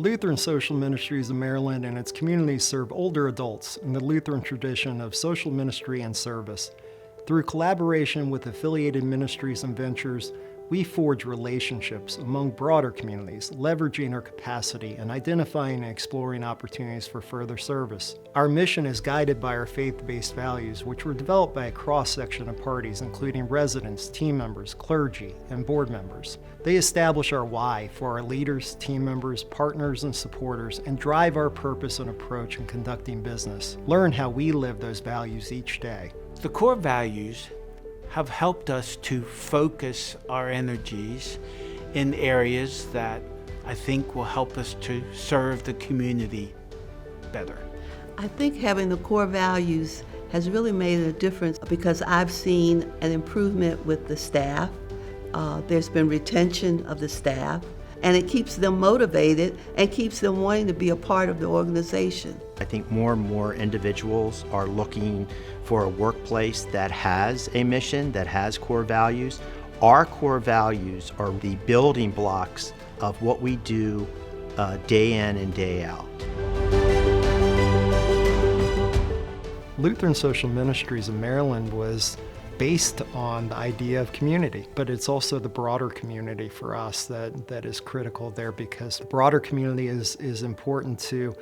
Lutheran Social Ministries of Maryland and its communities serve older adults in the Lutheran tradition of social ministry and service. Through collaboration with affiliated ministries and ventures, we forge relationships among broader communities, leveraging our capacity and identifying and exploring opportunities for further service. Our mission is guided by our faith-based values, which were developed by a cross-section of parties, including residents, team members, clergy, and board members. They establish our why for our leaders, team members, partners, and supporters, and drive our purpose and approach in conducting business. Learn how we live those values each day. The core values have helped us to focus our energies in areas that I think will help us to serve the community better. I think having the core values has really made a difference because I've seen an improvement with the staff. There's been retention of the staff, and it keeps them motivated and keeps them wanting to be a part of the organization. I think more and more individuals are looking for a workplace that has a mission, that has core values. Our core values are the building blocks of what we do day in and day out. Lutheran Social Ministries of Maryland was based on the idea of community, but it's also the broader community for us that is critical there, because the broader community is important to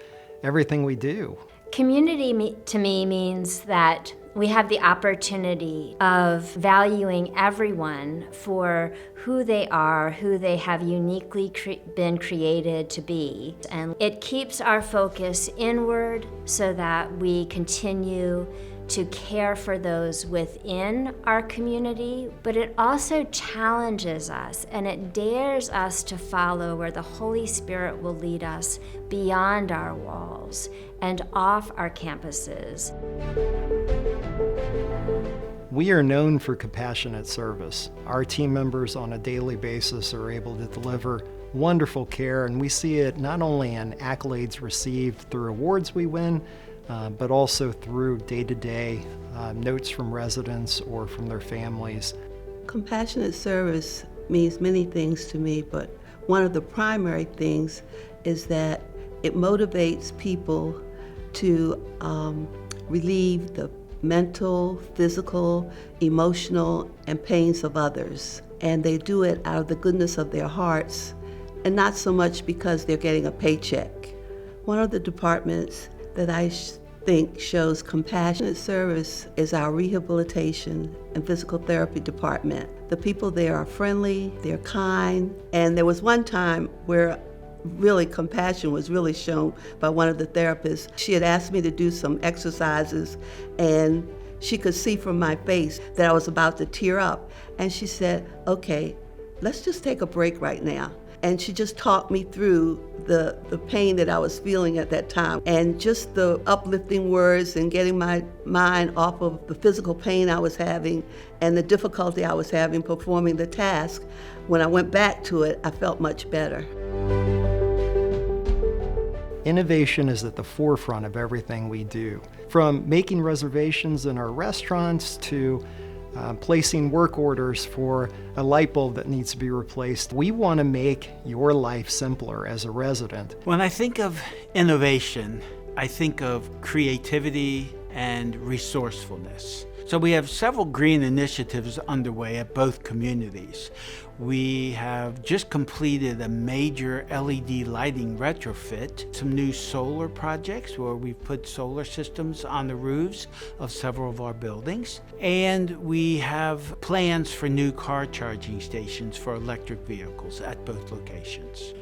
everything we do. Community to me means that we have the opportunity of valuing everyone for who they are, who they have uniquely been created to be. And it keeps our focus inward so that we continue to care for those within our community, but it also challenges us and it dares us to follow where the Holy Spirit will lead us beyond our walls and off our campuses. We are known for compassionate service. Our team members on a daily basis are able to deliver wonderful care, and we see it not only in accolades received through awards we win, but also through day-to-day notes from residents or from their families. Compassionate service means many things to me, but one of the primary things is that it motivates people to relieve the mental, physical, emotional, and pains of others. And they do it out of the goodness of their hearts, and not so much because they're getting a paycheck. One of the departments that I think shows compassionate service is our rehabilitation and physical therapy department. The people there are friendly, they're kind, and there was one time where really compassion was really shown by one of the therapists. She had asked me to do some exercises, and she could see from my face that I was about to tear up. And she said, "Okay, let's just take a break right now." And she just talked me through the pain that I was feeling at that time. And just the uplifting words and getting my mind off of the physical pain I was having and the difficulty I was having performing the task. When I went back to it, I felt much better. Innovation is at the forefront of everything we do, from making reservations in our restaurants to placing work orders for a light bulb that needs to be replaced. We want to make your life simpler as a resident. When I think of innovation, I think of creativity and resourcefulness. So we have several green initiatives underway at both communities. We have just completed a major LED lighting retrofit, some new solar projects where we've put solar systems on the roofs of several of our buildings. And we have plans for new car charging stations for electric vehicles at both locations.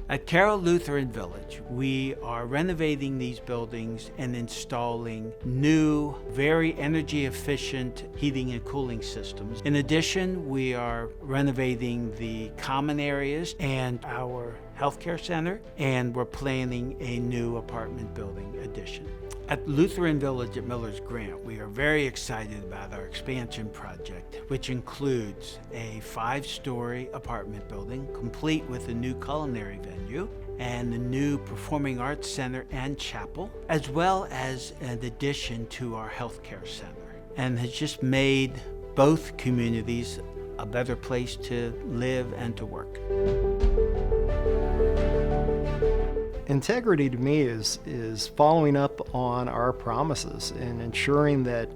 At Carroll Lutheran Village, we are renovating these buildings and installing new, very energy efficient heating and cooling systems. In addition, we are renovating the common areas and our healthcare center, and we're planning a new apartment building addition. At Lutheran Village at Miller's Grant, we are very excited about our expansion project, which includes a 5-story apartment building, complete with a new culinary venue, and the new Performing Arts Center and chapel, as well as an addition to our healthcare center, and has just made both communities a better place to live and to work. Integrity to me is following up on our promises and ensuring that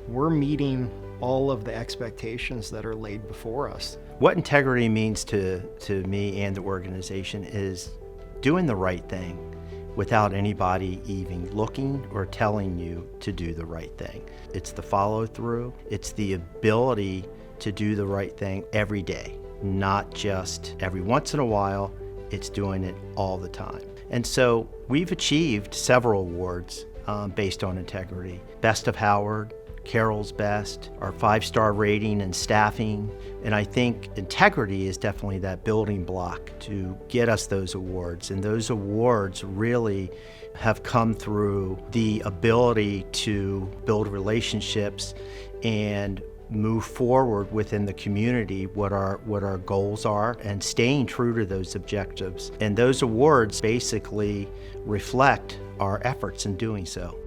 we're meeting all of the expectations that are laid before us. What integrity means to me and the organization is doing the right thing without anybody even looking or telling you to do the right thing. It's the follow through. It's the ability to do the right thing every day, not just every once in a while. It's doing it all the time. And so we've achieved several awards based on integrity. Best of Howard, Carroll's Best, our 5-star rating and staffing. And I think integrity is definitely that building block to get us those awards. And those awards really have come through the ability to build relationships and move forward within the community, what our goals are, and staying true to those objectives. And those awards basically reflect our efforts in doing so.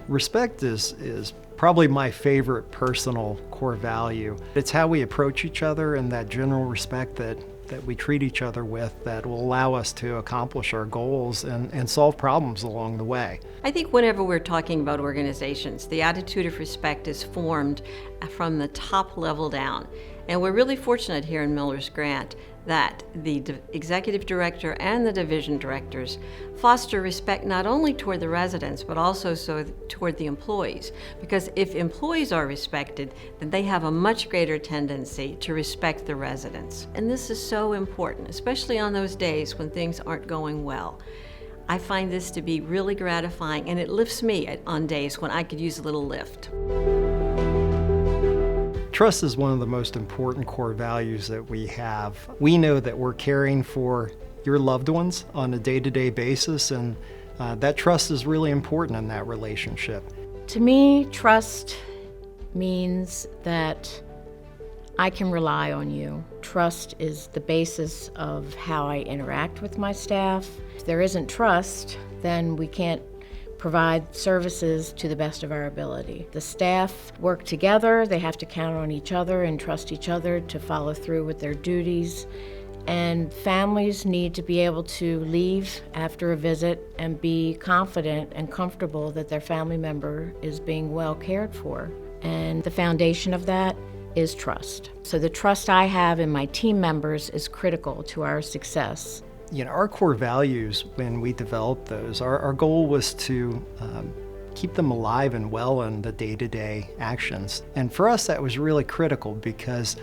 Respect is probably my favorite personal core value. It's how we approach each other and that general respect that we treat each other with that will allow us to accomplish our goals and solve problems along the way. I think whenever we're talking about organizations, the attitude of respect is formed from the top level down. And we're really fortunate here in Miller's Grant that the executive director and the division directors foster respect not only toward the residents, but also toward the employees. Because if employees are respected, then they have a much greater tendency to respect the residents. And this is so important, especially on those days when things aren't going well. I find this to be really gratifying, and it lifts me on days when I could use a little lift. Trust is one of the most important core values that we have. We know that we're caring for your loved ones on a day-to-day basis, and that trust is really important in that relationship. To me, trust means that I can rely on you. Trust is the basis of how I interact with my staff. If there isn't trust, then we can't provide services to the best of our ability. The staff work together, they have to count on each other and trust each other to follow through with their duties. And families need to be able to leave after a visit and be confident and comfortable that their family member is being well cared for. And the foundation of that is trust. So the trust I have in my team members is critical to our success. You know, our core values, when we developed those, our goal was to keep them alive and well in the day-to-day actions. And for us, that was really critical because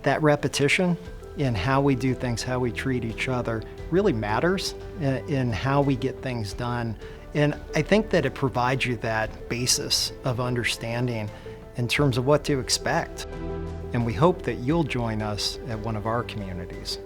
that repetition in how we do things, how we treat each other, really matters in how we get things done. And I think that it provides you that basis of understanding in terms of what to expect. And we hope that you'll join us at one of our communities.